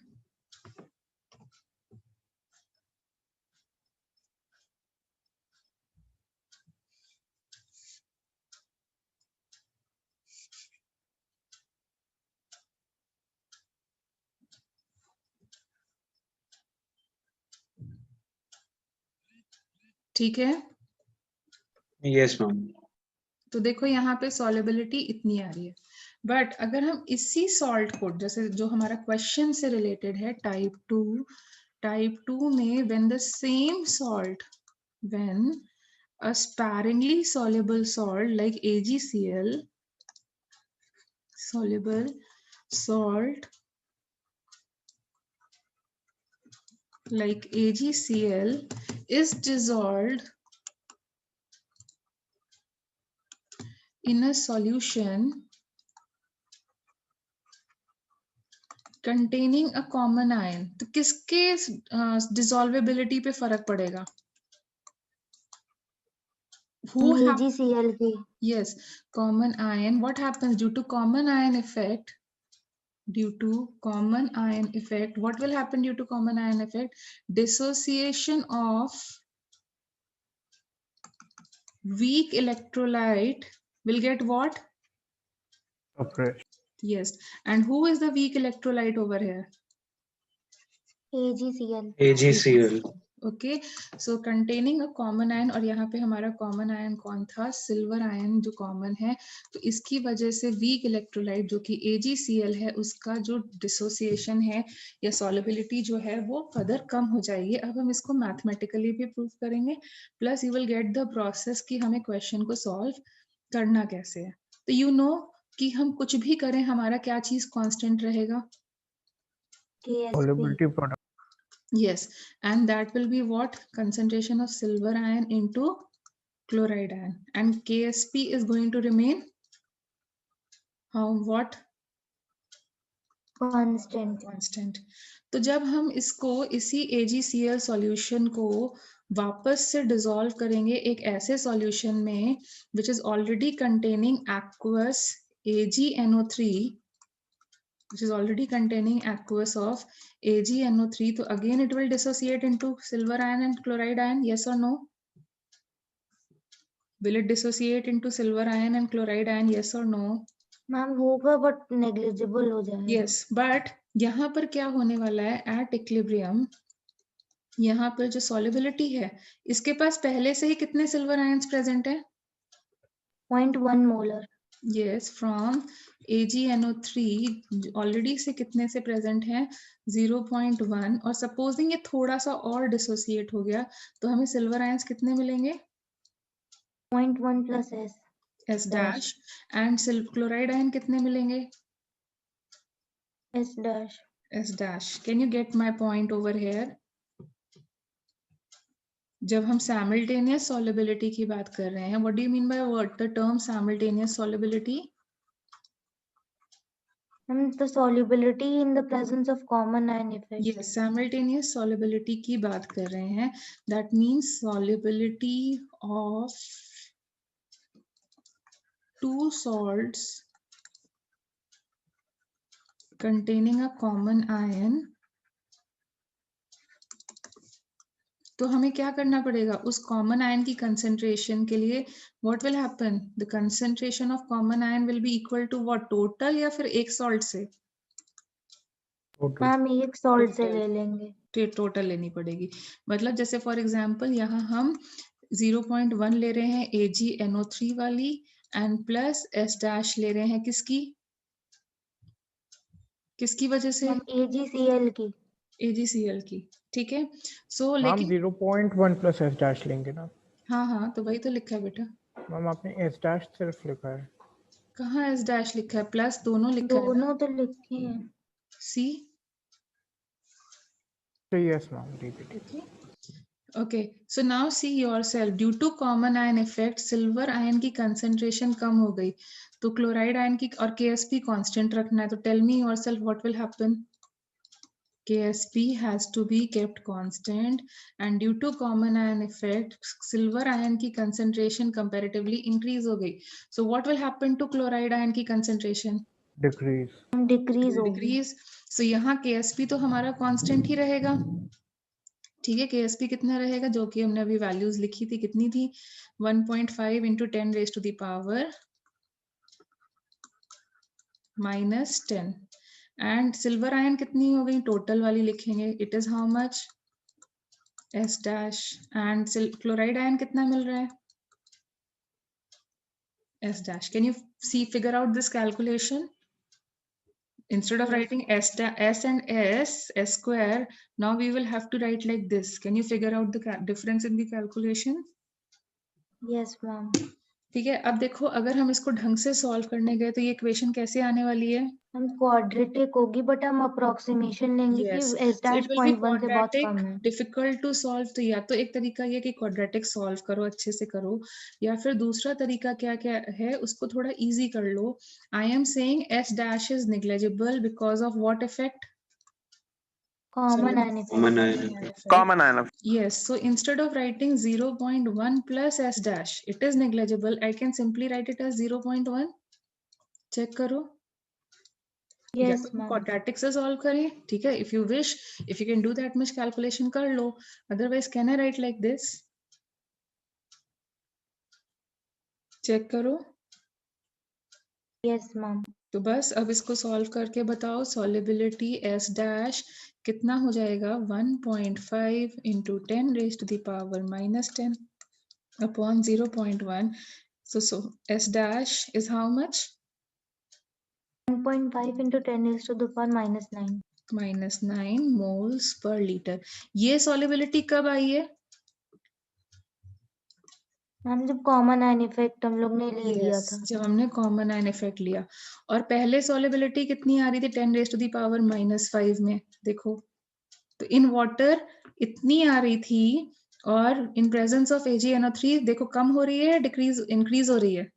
ठीक है, Yes, ma'am. तो देखो यहाँ पे सॉलिबिलिटी इतनी आ रही है। बट अगर हम इसी सॉल्ट को, जैसे जो हमारा क्वेश्चन से रिलेटेड है टाइप 2 में, when the same salt, when a sparingly soluble salt like AgCl, soluble salt like AgCl is dissolved in a solution containing a common ion, तो किसके डिसॉल्वेबिलिटी पे फर्क पड़ेगा? Who have, AgCl की। yes, common ion. What happens due to common ion effect? Due to common ion effect, what will happen due to common ion effect? Dissociation of weak electrolyte will get what? Suppressed. Yes. And who is the weak electrolyte over here? AgCl। AgCl. Okay, so containing a common ion, और यहाँ पे हमारा common ion कौन था? Silver ion जो common है, तो इसकी वजह से weak electrolyte जो कि AgCl है, उसका जो dissociation है या solubility जो है वो further कम हो जाएगी। अब हम इसको mathematically भी prove करेंगे, plus you will get the process कि हमें question को solve करना कैसे है। तो you know कि हम कुछ भी करें हमारा क्या चीज constant रहेगा? KSP। Solubility product. Yes, and that will be what? Concentration of silver ion into chloride ion, and KSP is going to remain how, what? Constant। Constant. तो जब हम इसको, इसी AgCl solution को वापस से dissolve करेंगे एक ऐसे solution में which is already containing aqueous AgNO3, which is already containing aqueous of AgNO3, so again it will dissociate into silver ion and chloride ion, yes or no? Will it dissociate into silver ion and chloride ion, yes or no? Ma'am होगा but negligible हो जाएगा। Yes, but यहाँ पर क्या होने वाला है? At equilibrium, यहाँ पर जो solubility है, इसके पास पहले से ही कितने silver ions present है? 0.1 molar. Yes, from AgNO3 already से कितने से present है? 0.1, और supposing ये थोड़ा सा और dissociate हो गया तो हमें silver ions कितने मिलेंगे? 0.1 plus S। S dash, and chloride ion कितने मिलेंगे? S dash. S dash. Can you get my point over here? जब हम simultaneous solubility की बात कर रहे हैं, what do you mean by what the term simultaneous solubility? The solubility in the presence of common ion effect। Yes, simultaneous solubility की बात कर रहे हैं. That means solubility of two salts containing a common ion. तो हमें क्या करना पड़ेगा? उस कॉमन आयन की कंसेंट्रेशन के लिए what will happen? The concentration of common ion will be equal to what? Total या फिर एक सॉल्ट से? Total. मैम एक सॉल्ट से ले लेंगे। टोटल लेनी पड़ेगी। मतलब जैसे फॉर एग्जांपल यहाँ हम 0.1 ले रहे हैं AgNO3 वाली, एंड प्लस S डैश ले रहे हैं किसकी? किसकी वजह से? AgCl की। AgCl की। ठीक है, सो मैम लेकिन 0.1 प्लस S डैश लेंगे ना? हाँ, तो वही तो लिखा है बेटा। मैम आपने S डैश सिर्फ लिखा है। कहाँ S डैश लिखा है? प्लस दोनों लिखा है ना? दोनों तो लिखे हैं। सी। तो yes ma'am, repeat. Okay, so now see yourself, due to common ion effect, silver ion की concentration कम हो गई, तो chloride ion की और KSP constant रखना है, तो tell me yourself what will happen? KSP has to be kept constant, and due to common ion effect, silver ion की concentration comparatively increase हो गई. So what will happen to chloride ion की concentration? Decrease. Decrease होगी। Decrease. So यहाँ KSP तो हमारा constant ही रहेगा। ठीक है, KSP कितना रहेगा? जो कि हमने अभी वैल्यूज लिखी थी, कितनी थी? 1.5 into 10 raised to the power -10. And silver ion कितनी हो गई? टोटल वाली लिखेंगे, it is how much? S dash and chloride ion कितना मिल रहा है? S dash. Can you figure out this calculation? Instead of Yes. writing S and S square, now we will have to write like this. Can you figure out the difference in the calculation? Yes, ma'am. ठीक है, अब देखो अगर हम इसको ढंग से solve करने गए तो ये इक्वेशन कैसे आने वाली है? हम क्वाड्रेटिक होगी बट हम अप्रोक्सीमेशन लेंगे कि Yes, S so it dash will be 0.1 से बहुत quadratic, कम है. difficult to solve. तो या तो एक तरीका ये कि quadratic solve करो, अच्छे से करो, या फिर दूसरा तरीका क्या क्या है उसको थोड़ा easy कर लो. I am saying S dash is negligible because of what effect? Common Sorry, ion effect. Common ion effect. Common ion effect. Yes, so instead of writing 0.1 plus S dash, it is negligible. I can simply write it as 0.1. Check करो. या yes तो ma'am. Quadratic से solve करें, ठीक है. If you wish, if you can do that much calculation कर लो, otherwise can I write like this? Check करो. Yes ma'am. तो बस अब इसको सॉल्व करके बताओ. सॉलिबिलिटी एस डैश कितना हो जाएगा? 1.5 into 10 raise to the power -10 upon 0.1. so S dash is how much? 1.5 into 10 raised to the power -9. -9 moles per liter. ये सॉलिबिलिटी कब आई है? मैम जब कॉमन आयन इफेक्ट हम लोग ने ले लिया Yes, था. जब हमने कॉमन आयन इफेक्ट लिया. और पहले सॉलिबिलिटी कितनी आ रही थी? 10 रेज टू दी पावर -5 में. देखो, तो इन वाटर इतनी आ रही थी, और इन प्रेजेंस ऑफ AgNO3 देखो कम हो रही है, डिक्रीज इंक्रीज हो रही है?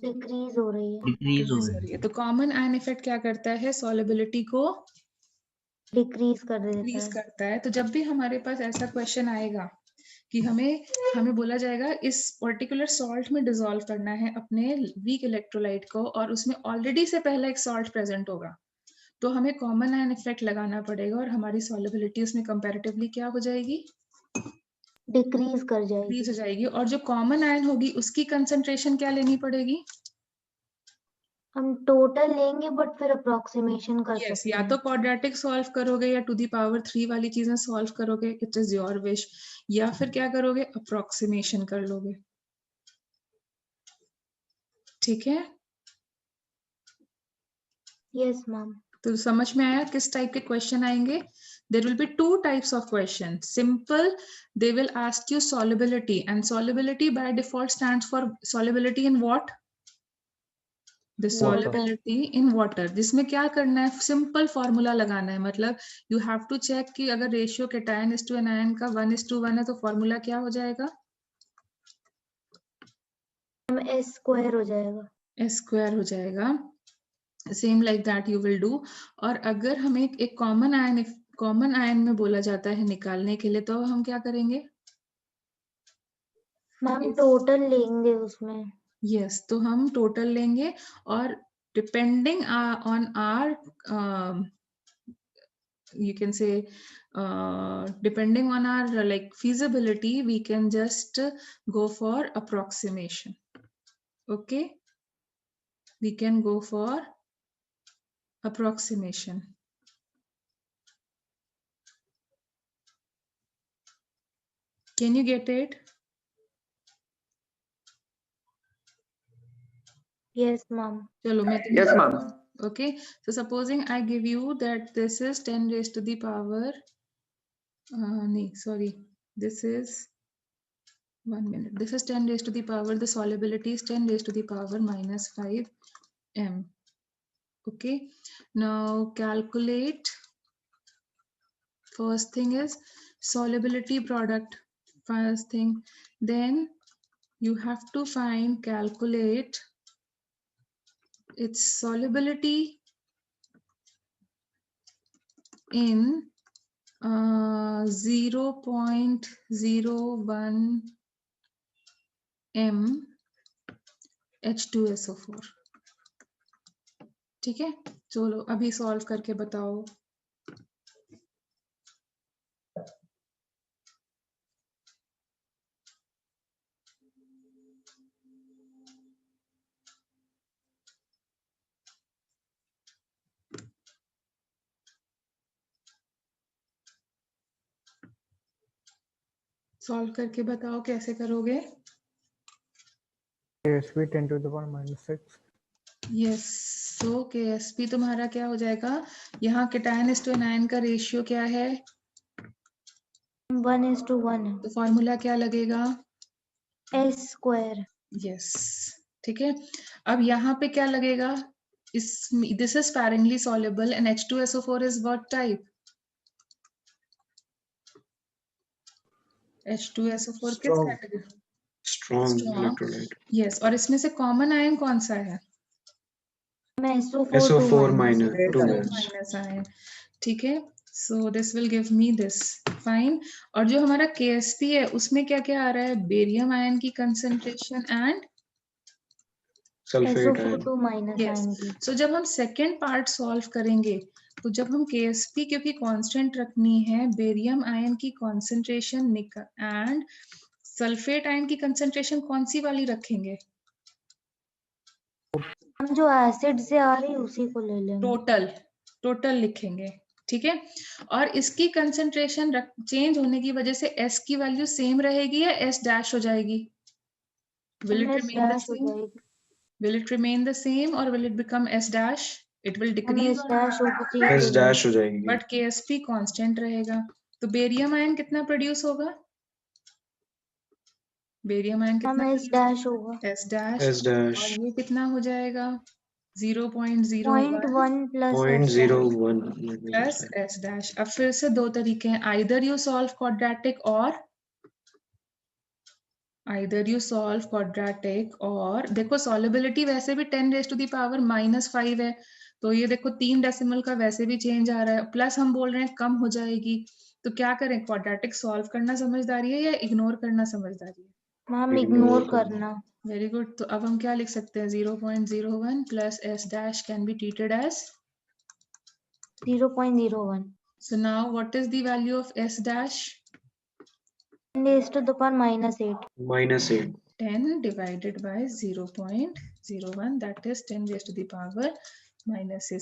डिक्रीज हो रही है. डिक्रीज हो रही है. तो कॉमन आयन इफेक्ट क्या करता है? सॉलिबिलिटी को डिक्रीज कर देता डिक्रीज है. करता है. तो जब भी हमारे पास ऐसा क्वेश्चन आएगा कि हमें बोला जाएगा इस पर्टिकुलर सॉल्ट में डिसॉल्व करना है अपने वीक इलेक्ट्रोलाइट को, और उसमें ऑलरेडी से पहले एक सॉल्ट प्रेजेंट होगा, तो हमें कॉमन आयन इफेक्ट लगाना पड़ेगा, और हमारी सॉलिबिलिटी उसमें कंपैरेटिवली क्या हो जाएगी? डिक्रीज कर डिक्रीज जाएगी. हो जाएगी. और जो कॉमन आयन होगी उसकी कंसंट्रेशन क्या लेनी पड़ेगी? हम टोटल लेंगे बट फिर अप्रोक्सीमेशन कर यस, सकते या हैं. तो क्वाड्रेटिक सॉल्व करोगे या टू दी पावर 3 वाली चीजें सॉल्व करोगे, इट इज योर विश, या फिर क्या करोगे? अप्रोक्सीमेशन कर लोगे. ठीक है, यस मैम. तो समझ में आया किस टाइप के क्वेश्चन आएंगे? There will be two types of questions. Simple, they will ask you solubility, and solubility by default stands for solubility in what? The solubility in water. जिसमें क्या करना है? सिंपल फॉर्मूला लगाना है. मतलब you have to check कि अगर ratio cation is to anion का 1:1 है तो फॉर्मूला क्या हो जाएगा? हम एस स्क्वायर हो जाएगा. S स्क्वायर हो जाएगा. Same like that you will do. और अगर हमें एक कॉमन आयन में बोला जाता है निकालने के लिए, तो हम क्या करेंगे? मैम टोटल लेंगे उसमें. यस, तो हम टोटल लेंगे, और depending on our you can say depending on our like feasibility, we can just go for approximation. Okay, we can go for approximation. Can you get it? Yes ma'am. चलो मैं Yes, ma'am. Okay, so supposing I give you that this is 10 raised to the power no, sorry, this is 1 minute. This is 10 raised to the power, the solubility is 10 raised to the power -5 m. Okay, now calculate. First thing is solubility product, first thing. Then you have to calculate its solubility in 0.01 m H2SO4. ठीक है, चलो अभी solve करके बताओ. Solve करके बताओ कैसे करोगे। KSP 10 to the power minus 6. Yes, so KSP तुम्हारा क्या हो जाएगा, यहाँ cation:9 का रेशियो क्या है, 1:1 तो फॉर्मूला क्या लगेगा, S²। यस, ठीक है। अब यहाँ पे क्या लगेगा, इस this is sparingly soluble and H2SO4 is what type, H2SO4 किस Strong. Category, Strong Strong. electrolyte. Yes, और इसमें से कॉमन आयन कौन सा है, SO4 SO4 2-. minus Great 2 ions. minus. Minus ion, ठीक है। सो this will give me this, fine. और जो हमारा KSP है उसमें क्या क्या आ रहा है, बेरियम आयन की concentration and Sulfate SO4 ion. 2- yes. Ion की। सो जब हम सेकेंड पार्ट सॉल्व करेंगे तो जब हम KSP क्योंकि कांस्टेंट रखनी है, बेरियम आयन की कंसंट्रेशन एंड सल्फेट आयन की कंसंट्रेशन कौन सी वाली रखेंगे, हम जो एसिड से आ रही है उसी को ले लेंगे। टोटल लिखेंगे, ठीक है। और इसकी कंसंट्रेशन चेंज होने की वजह से S की वैल्यू सेम रहेगी या S डैश हो जाएगी, will it S remain the dash हो same, जाएगी। will it remain the same or will it become S dash, it will हम decrease S or डैश होगी चेंज S हो dash हो जाएगी। जाएगी. बट KSP कांस्टेंट रहेगा। तो बेरियम आयन कितना प्रोड्यूस होगा, बेरियम आयन हम कितना S डैश होगा। S dash, S dash. और ये कितना हो जाएगा 0.01 0.1 plus S dash 0.01. Plus S dash. अब फिर से दो तरीके हैं, आइदर यू सॉल्व क्वाड्रेटिक और देखो सॉलिबिलिटी वैसे भी 10⁻⁻⁻⁵ है, तो ये देखो 3 डेसिमल का वैसे भी चेंज आ रहा है, प्लस हम बोल रहे हैं कम हो जाएगी, तो क्या करें, क्वाड्रेटिक सॉल्व करना समझदारी है या इग्नोर करना समझदारी है, मैम Ignore इग्नोर करना। Very good. तो अब हम क्या लिख सकते हैं, 0.01 plus S dash can be treated as 0.01। So now what is the value of S dash, 10⁻⁻8। -8. 10 divided by 0.01, that is 10⁻⁻⁻8.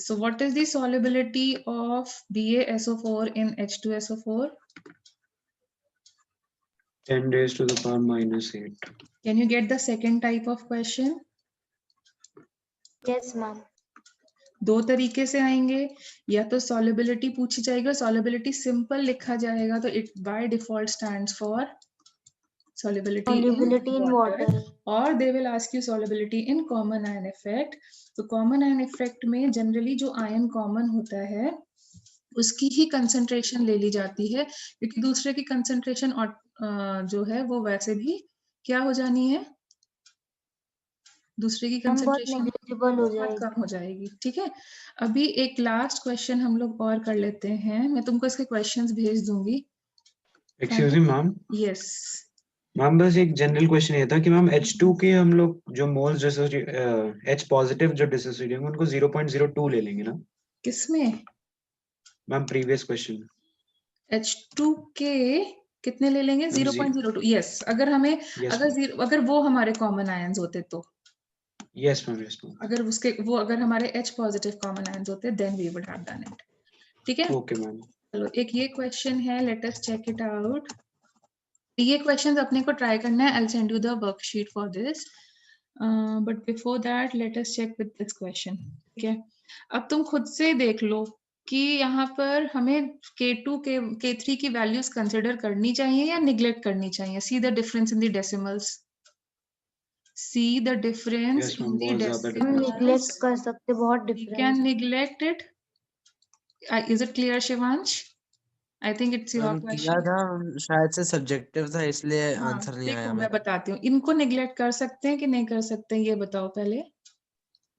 So what is the solubility of BaSO4 in H2SO4? 10⁻⁻8. Can you get the second type of question? Yes ma'am. दो तरीके से आएंगे, या तो solubility पूछी जाएगी, solubility simple लिखा जाएगा, तो it by default stands for solubility Solubility in water, water। or they will ask you solubility in common ion effect. तो common ion effect में generally जो ion common होता है उसकी ही concentration ले ली जाती है, क्योंकि दूसरे की concentration जो है वो वैसे भी क्या हो जानी है, दूसरे की हम बहुत concentration नेग्लिजिबल हो बहुत जाएगी। कम हो जाएगी, ठीक है। अभी एक लास्ट क्वेश्चन हम लोग और कर लेते हैं, मैं तुमको इसके क्वेश्चंस भेज दूंगी। Excuse me ma'am, yes, ma'am बस एक जनरल क्वेश्चन ये था कि मैम H2 के हम लोग जो मोल्स H पॉजिटिव जो डिसोसिएट होंगे उनको 0.02 ले लेंगे ना किसमें, मैम, प्रीवियस क्वेश्चन H2 के कितने ले लेंगे, 0.02, यस। अगर हमें यस अगर वो हमारे कॉमन आयंस होते तो, यस मैम अगर उसके वो अगर हमारे H पॉजिटिव कॉमन आयंस होते then we would have done it, ठीक है। Okay ma'am. चलो एक ये क्वेश्चन है, let us check it out. ये क्वेश्चंस अपने को ट्राई करना है, I will send you the worksheet for this, but before that let us check with this question, ठीक है। अब तुम खुद से देख लो कि यहाँ पर हमें K2 K3 की वैल्यूज कंसिडर करनी चाहिए या निग्लेक्ट करनी चाहिए। See the difference in the decimals, see the difference Yes, in ma'am, the बहुत ज्यादा हम difference है। निग्लेक्ट कर सकते, बहुत We difference. can neglect it. Is it clear, Shivansh? I think it's your ma'am किया question. था, शायद से सब्जेक्टिव था इसलिए हाँ, आंसर नहीं देखो आया मैं मेरा। बताती हूँ, इनको निग्लेक्ट कर सकते हैं कि नहीं कर सकते हैं, ये बताओ पहले।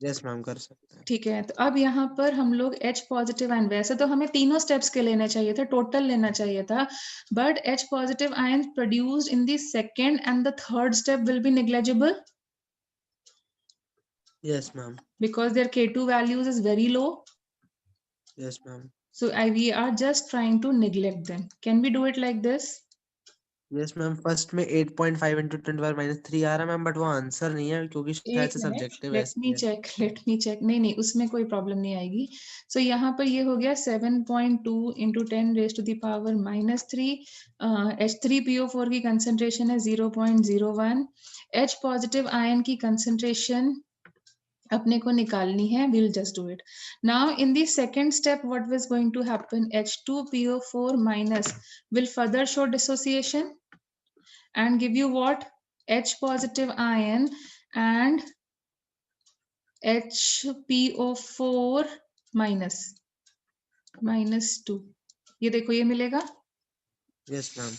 यस मैम कर सकते हैं। ठीक है, तो अब यहाँ पर हम लोग H पॉजिटिव आयन, वैसे तो हमें तीनों स्टेप्स के लेना चाहिए था, टोटल लेना चाहिए था, but H positive ion produced in the second and the third step will be negligible yes ma'am. because their K2 values is very low. Yes ma'am. So we are just trying to neglect them. Can we do it like this? Yes ma'am, first में 8.5 into 10 - 3 आ रहा है ma'am, but वो answer नहीं है क्योंकि शायद एक से minute, subjective let me check. नहीं, उसमें कोई प्रॉब्लम नहीं आएगी। सो यहाँ पर ये हो गया 7.2 into 10⁻³ H3PO4 की कंसंट्रेशन है 0.01। H पॉजिटिव आयन की कंसंट्रेशन अपने को निकालनी है। We'll just do it now. In the second step, what was going to happen? H2PO4 minus will further show dissociation and give you what? H positive ion and HPO4 -2। ये देखो, ये मिलेगा। Yes ma'am.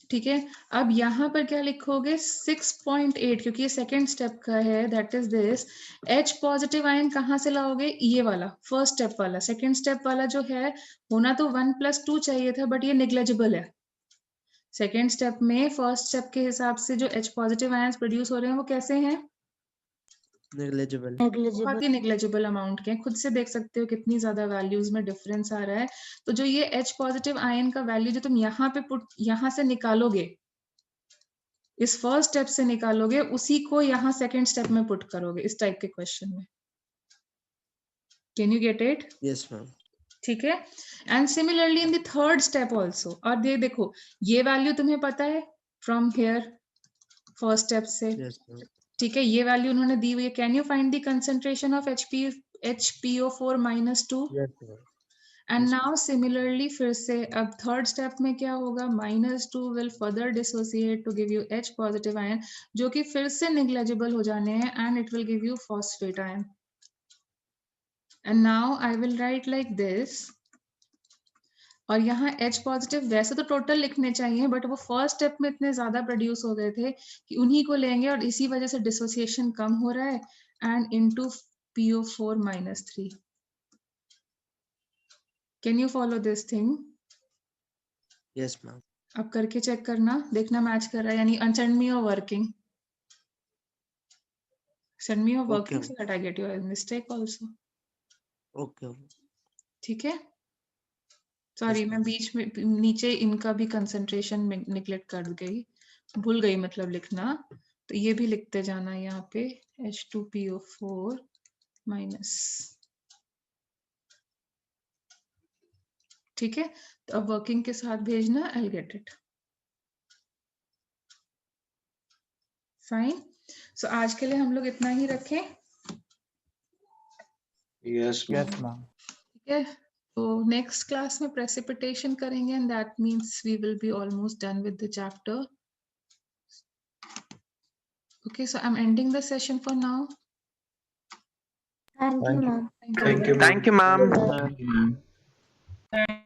ठीक है, अब यहाँ पर क्या लिखोगे? 6.8, क्योंकि ये सेकेंड स्टेप का है। That is this. H positive ion कहाँ से लाओगे? ये वाला फर्स्ट स्टेप वाला। सेकेंड स्टेप वाला जो है, होना तो 1+2 चाहिए था, बट ये निग्लेजिबल है। सेकेंड स्टेप में फर्स्ट स्टेप के हिसाब से जो H पॉजिटिव आयंस प्रोड्यूस हो रहे हैं वो कैसे हैं? नेग्लिजिबल। बहुत नेग्लिजिबल। ही निग्लेजिबल अमाउंट के हैं। खुद से देख सकते हो कितनी ज्यादा वैल्यूज में डिफरेंस आ रहा है। तो जो ये H पॉजिटिव आयन का वैल्यू जो तुम यहाँ पे यहाँ से निकालोगे, इस फर्स्ट स्टेप से निकालोगे, उसी को यहाँ सेकेंड स्टेप में पुट करोगे इस टाइप के क्वेश्चन में। Can you get it? Yes ma'am. ठीक है। And similarly in the third step also. और ये देखो, ये वैल्यू तुम्हें पता है फ्रॉम हियर फर्स्ट स्टेप से। Yes ma'am. ठीक है, ये वैल्यू उन्होंने दी हुई है। Can you find the concentration of HPO4 -2? Yes ma'am. And Yes, now similarly फिर से अब थर्ड स्टेप में क्या होगा? -2 will further dissociate to give you H positive ion, जो कि फिर से निग्लेजिबल हो जाने हैं, and it will give you phosphate ion. And now I will write like this. और यहाँ H पॉजिटिव वैसे तो टोटल लिखने चाहिए, बट वो फर्स्ट स्टेप में इतने ज्यादा प्रोड्यूस हो गए थे कि उन्हीं को लेंगे, और इसी वजह से डिसोसिएशन कम हो रहा है। And into PO4 -3। Can you follow this thing? Yes ma'am. अब करके चेक करना, देखना मैच कर रहा है, यानी send me your working. Send me your working Okay. so that I get your mistake also. Okay. ठीक है। सॉरी, Yes, मैं ma'am. बीच में नीचे इनका भी कंसंट्रेशन निगलेक्ट कर गई, भूल गई मतलब लिखना। तो ये भी लिखते जाना यहाँ पे H2PO4 माइनस। ठीक है, तो अब वर्किंग के साथ भेजना। I'll get it. फाइन। सो आज के लिए हम लोग इतना ही रखें। Yes ma'am. Yes ma'am. ठीक है, तो नेक्स्ट क्लास में प्रेसिपिटेशन करेंगे, and that means we will be almost done with the chapter. Okay, so I am ending the session for now. Thank you ma'am. Thank you, ma'am. Thank you, ma'am. Bye.